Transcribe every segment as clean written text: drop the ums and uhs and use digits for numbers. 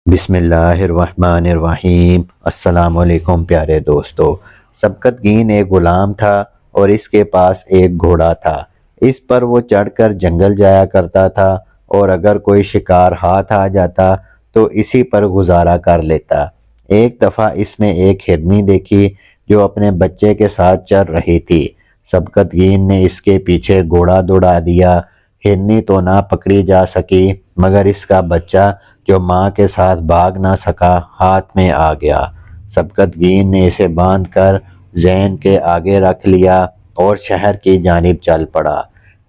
بسم اللہ الرحمن الرحیم۔ السلام علیکم پیارے دوستو۔ سبکتگین ایک غلام تھا اور اس کے پاس ایک گھوڑا تھا۔ اس پر وہ چڑھ کر جنگل جایا کرتا تھا اور اگر کوئی شکار ہاتھ آ جاتا تو اسی پر گزارا کر لیتا۔ ایک دفعہ اس نے ایک ہرنی دیکھی جو اپنے بچے کے ساتھ چر رہی تھی۔ سبکتگین نے اس کے پیچھے گھوڑا دوڑا دیا۔ ہرنی تو نہ پکڑی جا سکی مگر اس کا بچہ جو ماں کے ساتھ بھاگ نہ سکا ہاتھ میں آ گیا۔ سبکتگین نے اسے باندھ کر زین کے آگے رکھ لیا اور شہر کی جانب چل پڑا۔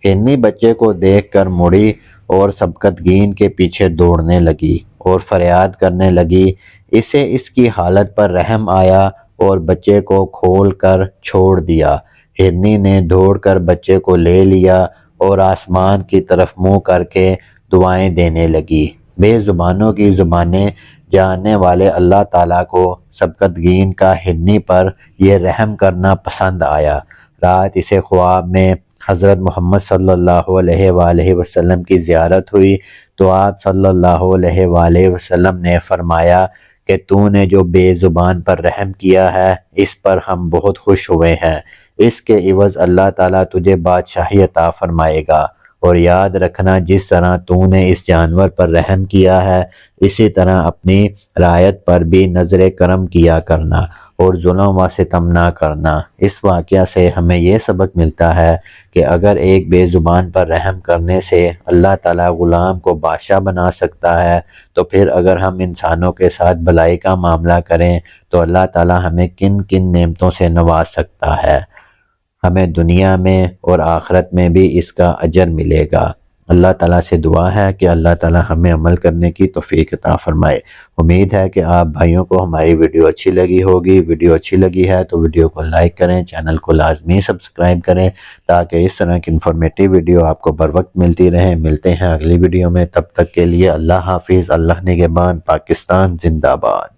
ہرنی بچے کو دیکھ کر مڑی اور سبکتگین کے پیچھے دوڑنے لگی اور فریاد کرنے لگی۔ اسے اس کی حالت پر رحم آیا اور بچے کو کھول کر چھوڑ دیا۔ ہرنی نے دوڑ کر بچے کو لے لیا اور آسمان کی طرف منہ کر کے دعائیں دینے لگی۔ بے زبانوں کی زبانیں جاننے والے اللہ تعالیٰ کو سبکتگین کا ہرنی پر یہ رحم کرنا پسند آیا۔ رات اسے خواب میں حضرت محمد صلی اللہ علیہ وآلہ وسلم کی زیارت ہوئی تو آپ صلی اللہ علیہ وآلہ وسلم نے فرمایا کہ تو نے جو بے زبان پر رحم کیا ہے اس پر ہم بہت خوش ہوئے ہیں، اس کے عوض اللہ تعالیٰ تجھے بادشاہی عطا فرمائے گا، اور یاد رکھنا جس طرح تو نے اس جانور پر رحم کیا ہے اسی طرح اپنی رعیت پر بھی نظر کرم کیا کرنا اور ظلم و ستم نہ کرنا۔ اس واقعہ سے ہمیں یہ سبق ملتا ہے کہ اگر ایک بے زبان پر رحم کرنے سے اللہ تعالیٰ غلام کو بادشاہ بنا سکتا ہے تو پھر اگر ہم انسانوں کے ساتھ بھلائی کا معاملہ کریں تو اللہ تعالیٰ ہمیں کن کن نعمتوں سے نواز سکتا ہے۔ ہمیں دنیا میں اور آخرت میں بھی اس کا اجر ملے گا۔ اللہ تعالیٰ سے دعا ہے کہ اللہ تعالیٰ ہمیں عمل کرنے کی توفیق عطا فرمائے۔ امید ہے کہ آپ بھائیوں کو ہماری ویڈیو اچھی لگی ہوگی۔ ویڈیو اچھی لگی ہے تو ویڈیو کو لائک کریں، چینل کو لازمی سبسکرائب کریں تاکہ اس طرح کی انفارمیٹیو ویڈیو آپ کو بر وقت ملتی رہیں۔ ملتے ہیں اگلی ویڈیو میں، تب تک کے لیے اللہ حافظ۔ اللہ نگہبان۔ پاکستان زندہ باد۔